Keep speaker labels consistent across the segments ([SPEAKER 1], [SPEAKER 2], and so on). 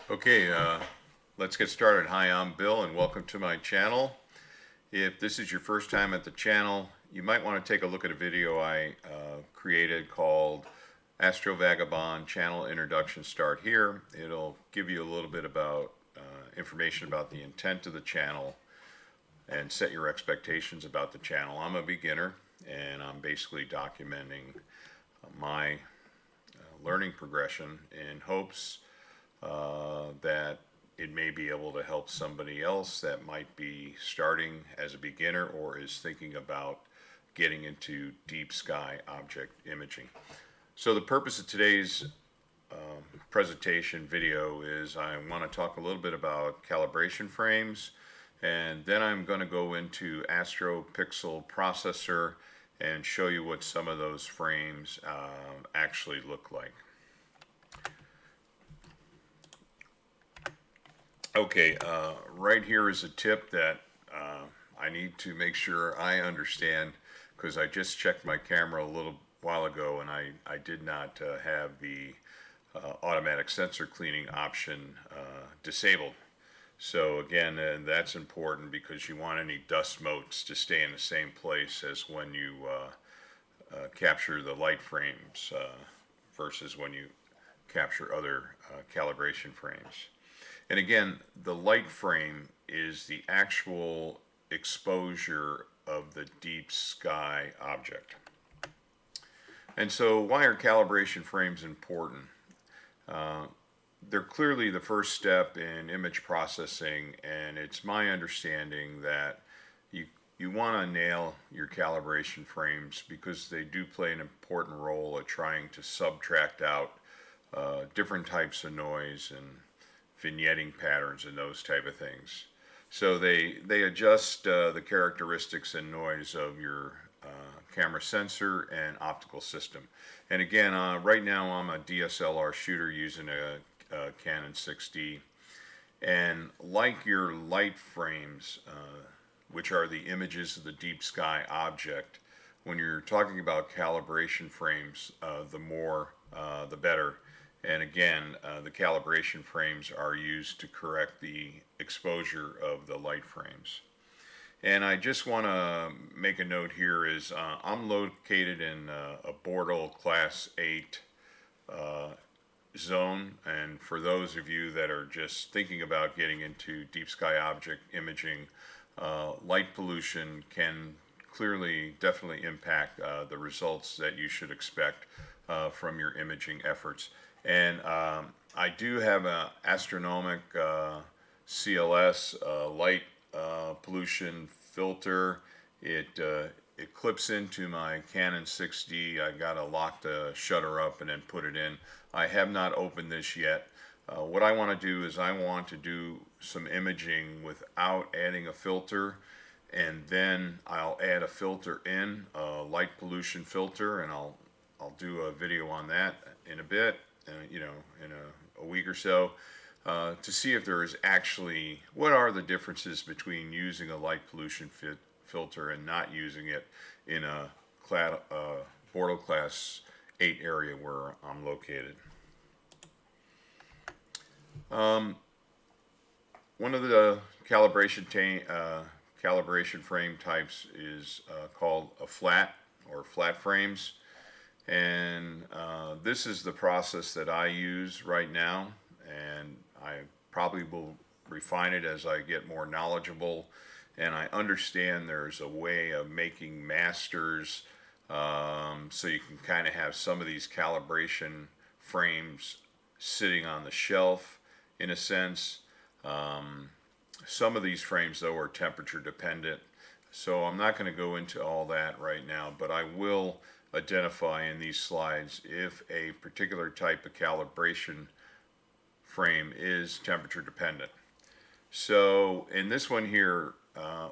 [SPEAKER 1] Okay, let's get started. Hi, I'm Bill and welcome to my channel. If this is your first time at the channel, you might want to take a look at a video I created called Astro Vagabond Channel Introduction. Start here. It'll give you a little bit about information about the intent of the channel and set your expectations about the channel. I'm a beginner and I'm basically documenting my learning progression in hopes that it may be able to help somebody else that might be starting as a beginner or is thinking about getting into deep sky object imaging. So the purpose of today's presentation video is I want to talk a little bit about calibration frames, and then I'm going to go into Astro Pixel Processor and show you what some of those frames actually look like. Okay, right here is a tip that I need to make sure I understand, because I just checked my camera a little while ago and I did not have the automatic sensor cleaning option disabled. So again, that's important because you want any dust motes to stay in the same place as when you capture the light frames versus when you capture other calibration frames. And again, the light frame is the actual exposure of the deep sky object. And so why are calibration frames important? They're clearly the first step in image processing, and it's my understanding that you want to nail your calibration frames because they do play an important role at trying to subtract out different types of noise and vignetting patterns and those type of things. So they adjust the characteristics and noise of your camera sensor and optical system. And again, right now I'm a DSLR shooter using a Canon 6D. And like your light frames, which are the images of the deep sky object, when you're talking about calibration frames, the more the better. And again, the calibration frames are used to correct the exposure of the light frames. And I just want to make a note here is I'm located in a Bordeaux Class 8 zone, and for those of you that are just thinking about getting into deep sky object imaging, light pollution can clearly definitely impact the results that you should expect from your imaging efforts. And I do have an astronomic CLS light pollution filter. It clips into my Canon 6D. I got to lock the shutter up and then put it in. I have not opened this yet. What I want to do is I want to do some imaging without adding a filter, and then I'll add a filter in, a light pollution filter, and I'll do a video on that in a bit. In a week or so, to see if there is actually, what are the differences between using a light pollution filter and not using it in a Bordeaux Class 8 area where I'm located. One of the calibration frame types is called a flat or flat frames. And this is the process that I use right now, and I probably will refine it as I get more knowledgeable and I understand there's a way of making masters, so you can kind of have some of these calibration frames sitting on the shelf in a sense. Some of these frames though are temperature dependent, so I'm not going to go into all that right now, but I will identify in these slides if a particular type of calibration frame is temperature dependent. So in this one here,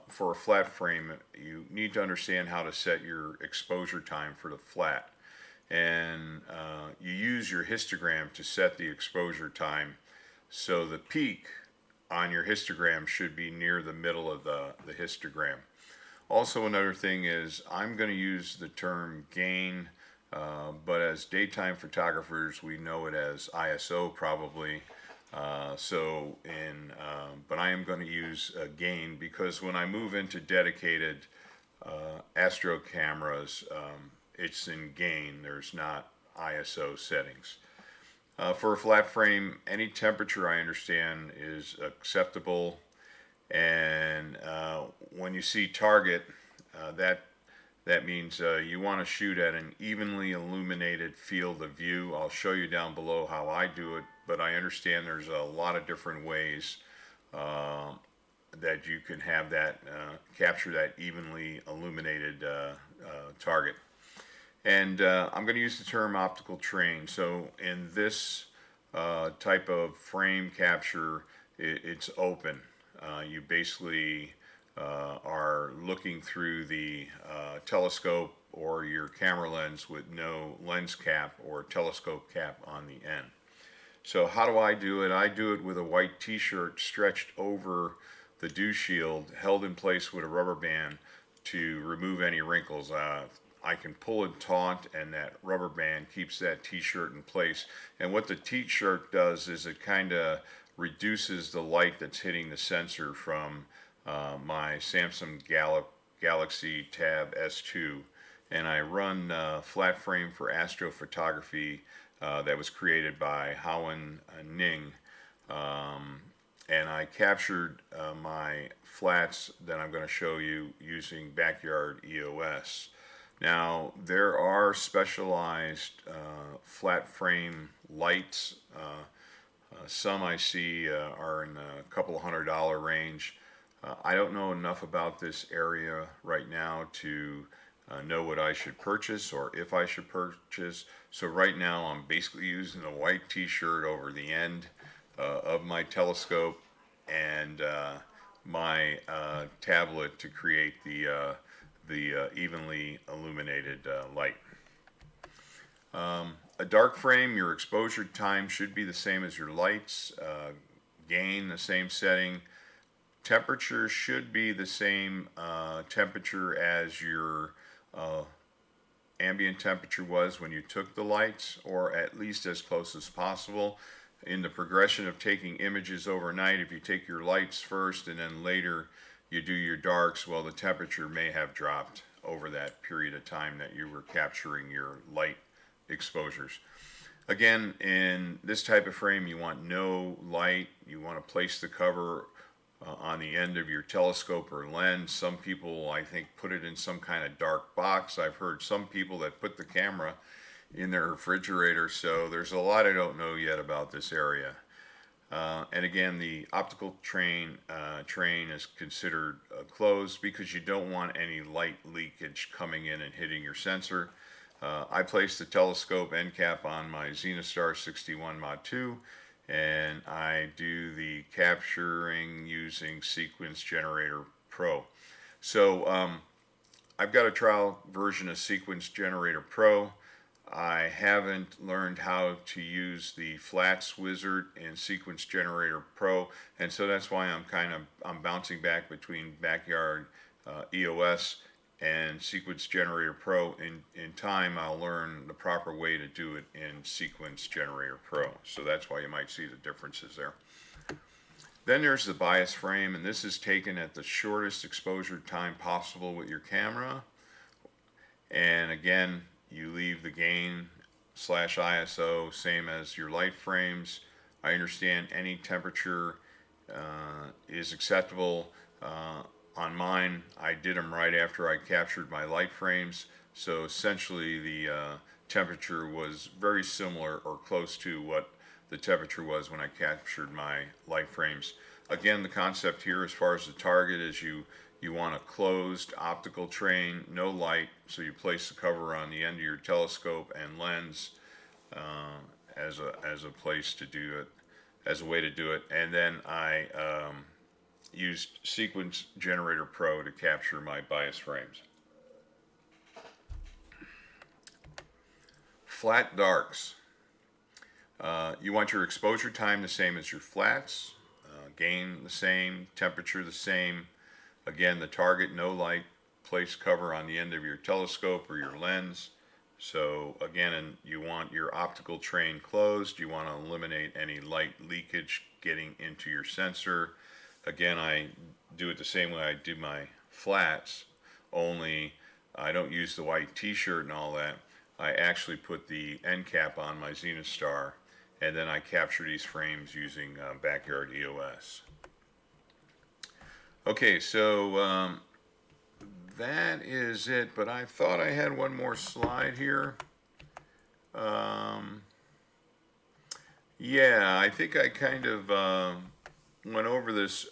[SPEAKER 1] for a flat frame, you need to understand how to set your exposure time for the flat. And you use your histogram to set the exposure time. So the peak on your histogram should be near the middle of the histogram. Also, another thing is I'm going to use the term gain, but as daytime photographers we know it as ISO probably. But I am going to use gain, because when I move into dedicated Astro cameras, it's in gain. There's not ISO settings. For a flat frame, any temperature I understand is acceptable. And when you see target, that means you want to shoot at an evenly illuminated field of view. I'll show you down below how I do it, but I understand there's a lot of different ways that you can have that capture that evenly illuminated target. And I'm going to use the term optical train. So in this type of frame capture, it's open. You basically are looking through the telescope or your camera lens with no lens cap or telescope cap on the end. So how do I do it? I do it with a white t-shirt stretched over the dew shield, held in place with a rubber band to remove any wrinkles. I can pull and taunt, and that rubber band keeps that t-shirt in place. And what the t-shirt does is it kind of reduces the light that's hitting the sensor from my Samsung Galaxy Tab S2. And I run flat frame for astrophotography that was created by Howen Ning. And I captured my flats that I'm going to show you using backyard EOS. Now, there are specialized flat frame lights. Some I see are in a couple $100 range. I don't know enough about this area right now to know what I should purchase or if I should purchase. So right now I'm basically using a white t-shirt over the end of my telescope and my tablet to create the evenly illuminated light. A dark frame, your exposure time should be the same as your lights. Gain, the same setting. Temperature should be the same temperature as your ambient temperature was when you took the lights, or at least as close as possible. In the progression of taking images overnight, if you take your lights first and then later you do your darks, well, the temperature may have dropped over that period of time that you were capturing your light exposures. Again, in this type of frame, you want no light. You want to place the cover on the end of your telescope or lens. Some people, I think, put it in some kind of dark box. I've heard some people that put the camera in their refrigerator, so there's a lot I don't know yet about this area. And again, the optical train is considered closed because you don't want any light leakage coming in and hitting your sensor. I placed the telescope end cap on my Zenithstar 61 Mod 2, and I do the capturing using Sequence Generator Pro. So I've got a trial version of Sequence Generator Pro. I haven't learned how to use the flats wizard in Sequence Generator Pro, and so that's why I'm bouncing back between backyard EOS and Sequence Generator Pro. In time, I'll learn the proper way to do it in Sequence Generator Pro. So that's why you might see the differences there. Then there's the bias frame, and this is taken at the shortest exposure time possible with your camera. And again, you leave the gain / ISO same as your light frames. I understand any temperature is acceptable. On mine, I did them right after I captured my light frames, so essentially the temperature was very similar or close to what the temperature was when I captured my light frames. Again, the concept here as far as the target is you want a closed optical train, no light, so you place the cover on the end of your telescope and lens as a place to do it, as a way to do it. And then I used Sequence Generator Pro to capture my bias frames. Flat darks. You want your exposure time the same as your flats, gain the same, temperature the same. Again, the target, no light, place cover on the end of your telescope or your lens So again, and you want your optical train closed. You want to eliminate any light leakage getting into your sensor. Again, I do it the same way I do my flats, only I don't use the white t-shirt and all that. I actually put the end cap on my Zenith Star, and then I capture these frames using Backyard EOS. Okay, so that is it, but I thought I had one more slide here. Yeah, I think I kind of went over this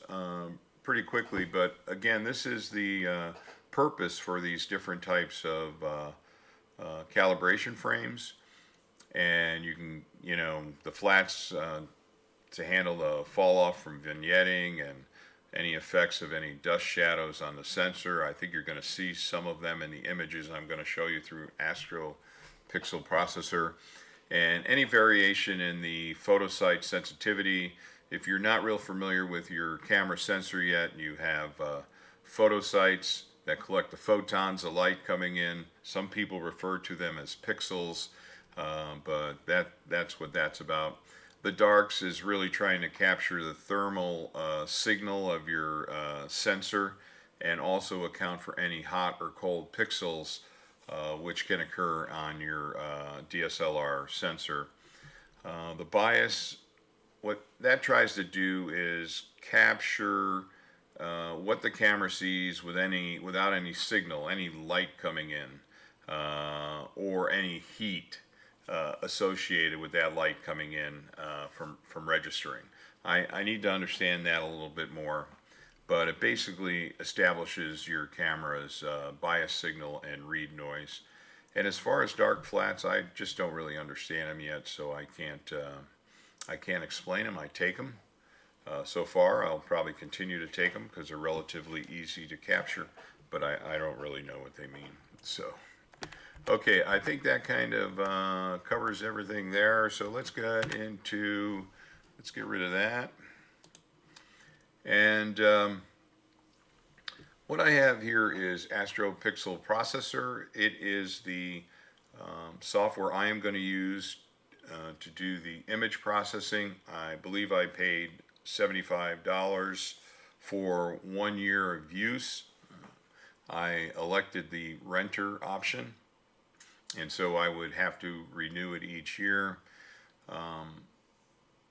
[SPEAKER 1] pretty quickly, but again, this is the purpose for these different types of calibration frames. And you can, the flats to handle the fall off from vignetting and any effects of any dust shadows on the sensor. I think you're going to see some of them in the images I'm going to show you through Astro Pixel Processor. And any variation in the photosite sensitivity. If you're not real familiar with your camera sensor yet, you have photosites that collect the photons of light coming in. Some people refer to them as pixels, but that's what that's about. The darks is really trying to capture the thermal signal of your sensor and also account for any hot or cold pixels which can occur on your DSLR sensor. The bias, what that tries to do is capture what the camera sees without any signal, any light coming in, or any heat associated with that light coming in from registering. I need to understand that a little bit more, but it basically establishes your camera's bias signal and read noise. And as far as dark flats, I just don't really understand them yet, so I can't explain them. I take them. So far, I'll probably continue to take them because they're relatively easy to capture, but I don't really know what they mean. So, okay, I think that kind of covers everything there. So let's get rid of that. And what I have here is Astro Pixel Processor. It is the software I am going to use to do the image processing. I believe I paid $75 for 1 year of use. I elected the renter option, and so I would have to renew it each year.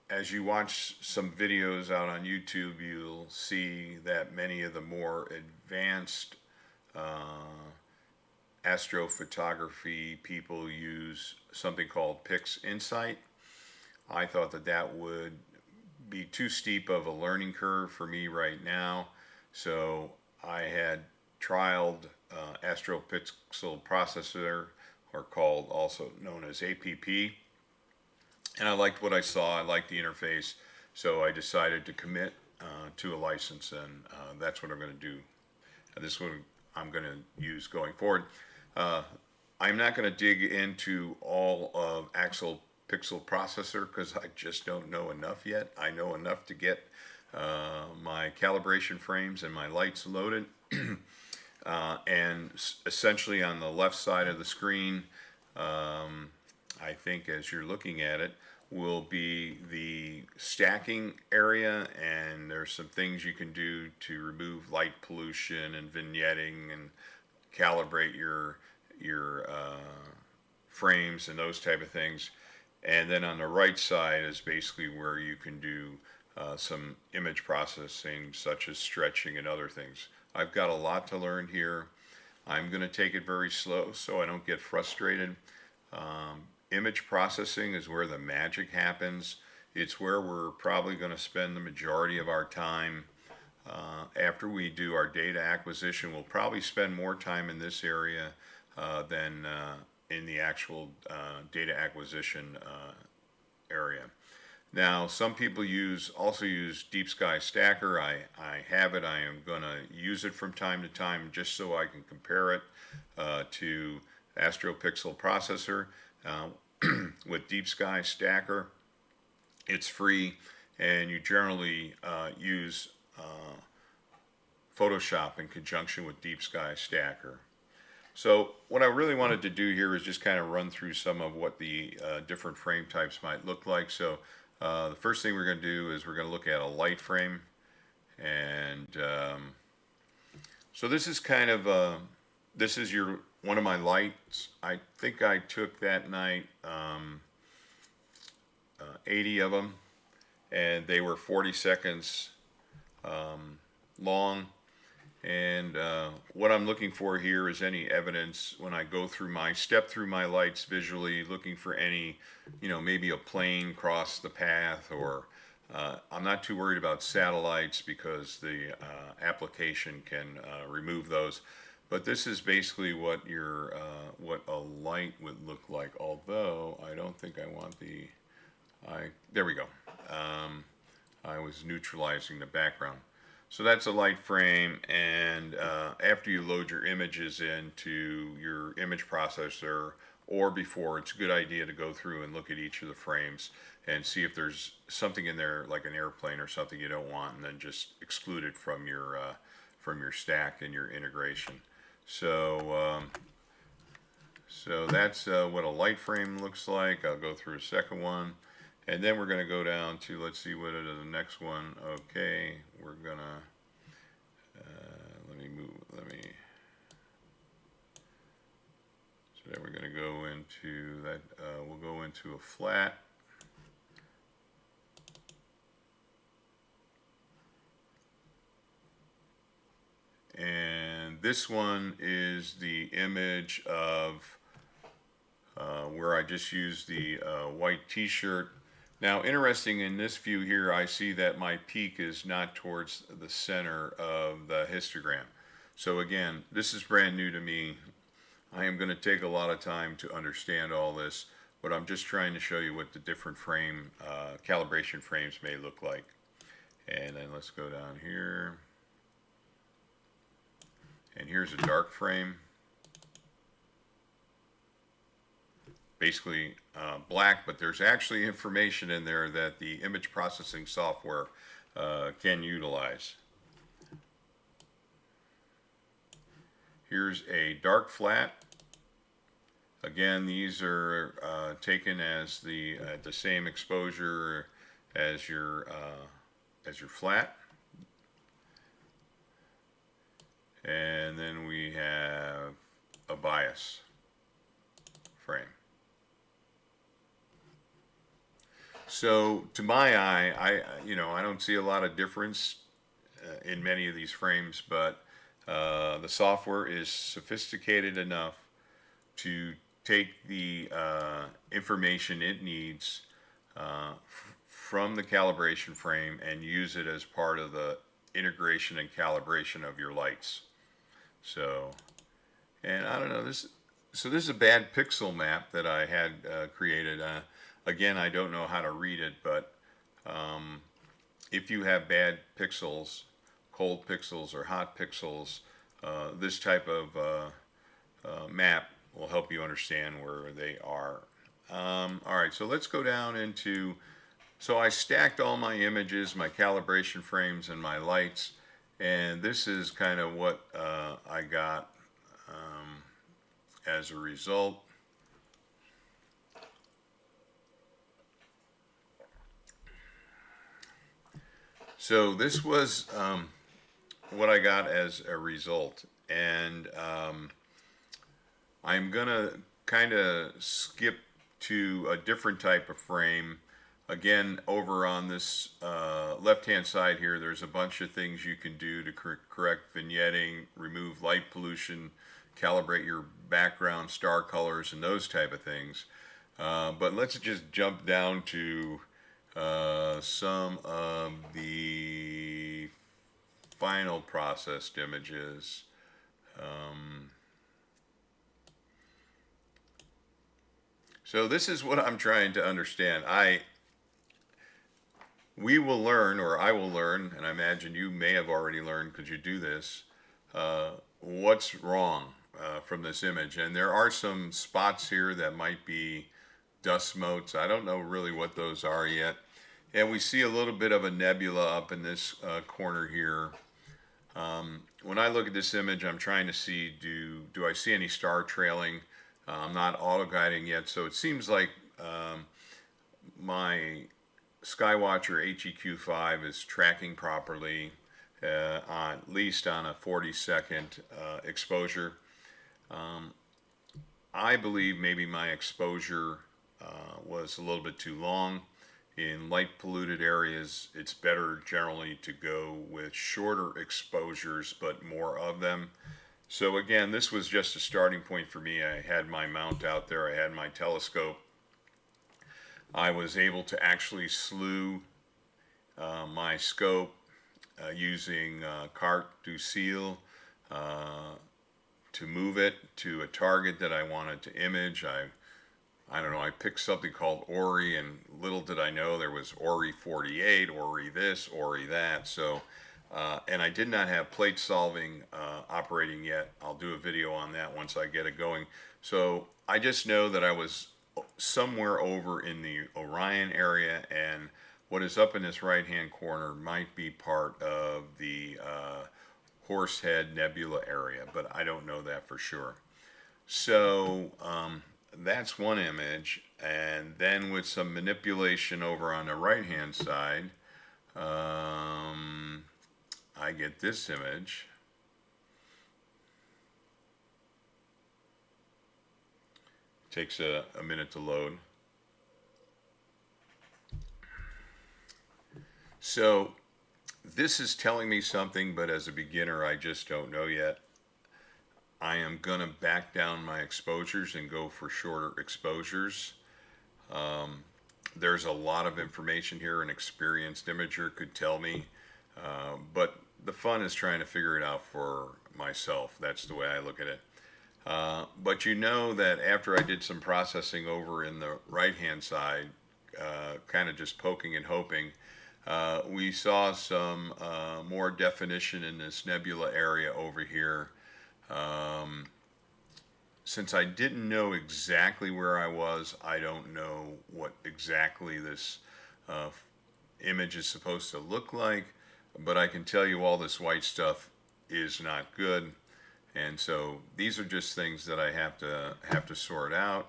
[SPEAKER 1] As you watch some videos out on YouTube, you'll see that many of the more advanced astrophotography people use something called Pix Insight. I thought that would be too steep of a learning curve for me right now, so I had trialed Astro Pixel Processor, or also known as APP, and I liked what I saw. I liked the interface, so I decided to commit to a license, and that's what I'm going to do. This one I'm going to use going forward. I'm not going to dig into all of Astro Pixel Processor because I just don't know enough yet. I know enough to get my calibration frames and my lights loaded. And essentially on the left side of the screen, I think as you're looking at it, will be the stacking area, and there's some things you can do to remove light pollution and vignetting and calibrate your frames and those type of things. And then on the right side is basically where you can do some image processing, such as stretching and other things. I've got a lot to learn here. I'm going to take it very slow so I don't get frustrated. Image processing is where the magic happens. It's where we're probably going to spend the majority of our time. After we do our data acquisition, we'll probably spend more time in this area than in the actual data acquisition area. Now, some people also use Deep Sky Stacker. I have it. I am going to use it from time to time just so I can compare it to Astro Pixel Processor. With Deep Sky Stacker, it's free, and you generally use Photoshop in conjunction with Deep Sky Stacker. So what I really wanted to do here is just kind of run through some of what the different frame types might look like. So the first thing we're going to do is we're going to look at a light frame. And so this is kind of, this is one of my lights. I think I took that night 80 of them, and they were 40 seconds long. And what I'm looking for here is any evidence when I go through step through my lights visually, looking for any, maybe a plane cross the path, or I'm not too worried about satellites because the application can remove those. But this is basically what what a light would look like. Although I don't think I want there we go. I was neutralizing the background. So that's a light frame, and after you load your images into your image processor, or before, it's a good idea to go through and look at each of the frames and see if there's something in there like an airplane or something you don't want, and then just exclude it from your stack and your integration. So so that's what a light frame looks like. I'll go through a second one. And then we're going to go down to, let's see what it is, the next one. Okay, we're going to, so then we're going to go into that, we'll go into a flat. And this one is the image of where I just used the white t-shirt. Now, interesting, in this view here, I see that my peak is not towards the center of the histogram. So again, this is brand new to me. I am going to take a lot of time to understand all this, but I'm just trying to show you what the different calibration frames may look like. And then let's go down here. And here's a dark frame. Basically black, but there's actually information in there that the image processing software can utilize. Here's a dark flat. Again, these are taken as the same exposure as your flat. And then we have a bias frame. So to my eye, I don't see a lot of difference in many of these frames, but the software is sophisticated enough to take the information it needs from the calibration frame and use it as part of the integration and calibration of your lights. So, and I don't know, this is a bad pixel map that I had created. Again, I don't know how to read it, but if you have bad pixels, cold pixels or hot pixels, this type of map will help you understand where they are. All right, so let's go down into, so I stacked all my images, my calibration frames, and my lights, and this is kind of what I got as a result. So this was what I got as a result, and I'm gonna kind of skip to a different type of frame. Again, over on this left-hand side here, there's a bunch of things you can do to correct vignetting, remove light pollution, calibrate your background, star colors, and those type of things. But let's just jump down to some of the final processed images. So this is what I'm trying to understand. We will learn, or I will learn, and I imagine you may have already learned because you do this, what's wrong from this image. And there are some spots here that might be dust motes. I don't know really what those are yet. And we see a little bit of a nebula up in this corner here. When I look at this image, I'm trying to see, do I see any star trailing? I'm not auto guiding yet, so it seems like my Skywatcher HEQ5 is tracking properly, at least on a 40-second exposure. I believe maybe my exposure was a little bit too long. In light polluted areas, it's better generally to go with shorter exposures but more of them. So again, this was just a starting point for me. I had my mount out there, I had my telescope. I was able to actually slew my scope using Cartes Du Ciel to move it to a target that I wanted to image. I don't know, I picked something called Ori, and little did I know there was Ori 48, Ori this, Ori that. So, and I did not have plate solving operating yet. I'll do a video on that once I get it going. So I just know that I was somewhere over in the Orion area, and what is up in this right hand corner might be part of the Horsehead Nebula area, but I don't know that for sure. So that's one image, and then with some manipulation over on the right hand side, I get this image. Takes a minute to load. So this is telling me something, but as a beginner, I just don't know yet. I am going to back down my exposures and go for shorter exposures. There's a lot of information here an experienced imager could tell me, but the fun is trying to figure it out for myself. That's the way I look at it. But you know that after I did some processing over in the right hand side, kind of just poking and hoping, we saw some more definition in this nebula area over here. Since I didn't know exactly where I was, I don't know what exactly this image is supposed to look like, but I can tell you all this white stuff is not good. And so these are just things that I have to sort out.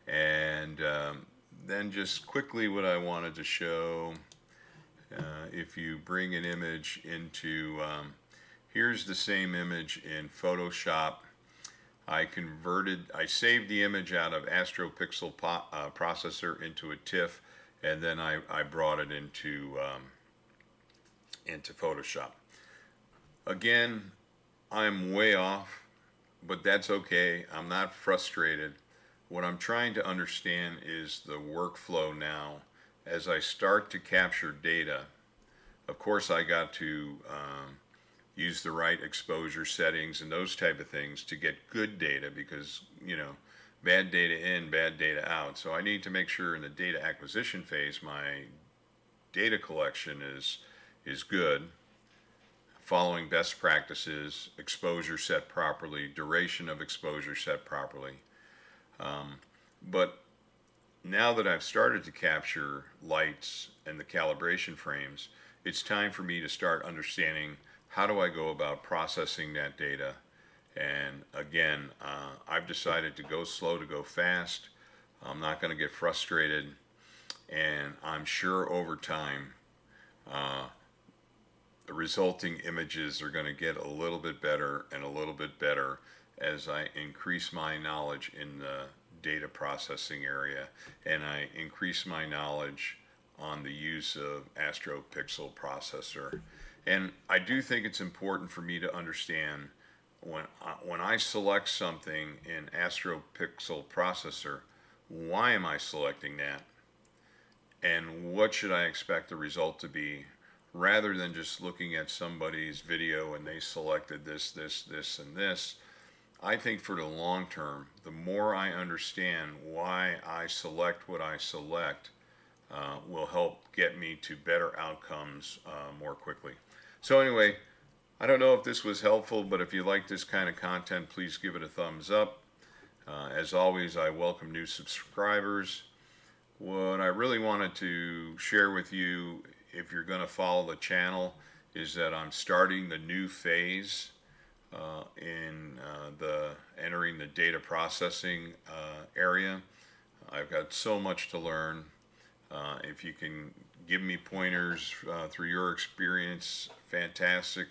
[SPEAKER 1] And then just quickly what I wanted to show, if you bring an image into, here's the same image in Photoshop. I saved the image out of Astro Pixel Processor into a TIFF, and then I brought it into Photoshop. Again, I'm way off, but that's okay. I'm not frustrated. What I'm trying to understand is the workflow now. As I start to capture data, of course I got to use the right exposure settings and those type of things to get good data, because, you know, bad data in, bad data out. So I need to make sure in the data acquisition phase my data collection is good, following best practices, exposure set properly, duration of exposure set properly. But now that I've started to capture lights and the calibration frames, it's time for me to start understanding how do I go about processing that data. And again, I've decided to go slow to go fast. I'm not going to get frustrated, and I'm sure over time the resulting images are going to get a little bit better and a little bit better as I increase my knowledge in the data processing area, and I increase my knowledge on the use of Astro Pixel Processor. And I do think it's important for me to understand when I select something in Astro Pixel Processor, why am I selecting that? And what should I expect the result to be, rather than just looking at somebody's video and they selected this, this, this, and this. I think for the long term, the more I understand why I select what I select, will help get me to better outcomes more quickly. So anyway, I don't know if this was helpful, but if you like this kind of content, please give it a thumbs up. As always, I welcome new subscribers. What I really wanted to share with you, if you're going to follow the channel, is that I'm starting the new phase in the entering the data processing area. I've got so much to learn. If you can give me pointers through your experience, fantastic.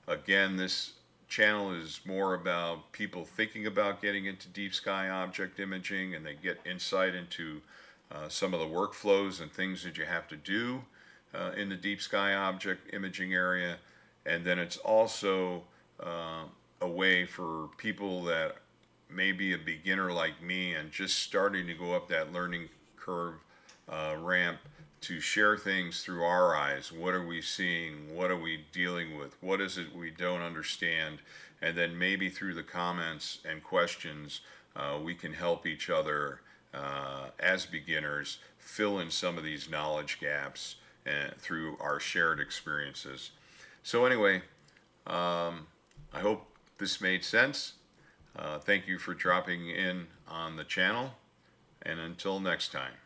[SPEAKER 1] Again, this channel is more about people thinking about getting into deep sky object imaging, and they get insight into some of the workflows and things that you have to do in the deep sky object imaging area. And then it's also a way for people that may be a beginner like me and just starting to go up that learning curve ramp to share things through our eyes. What are we seeing? What are we dealing with? What is it we don't understand? And then maybe through the comments and questions, we can help each other as beginners fill in some of these knowledge gaps through our shared experiences. So anyway, I hope this made sense. Thank you for dropping in on the channel, and until next time.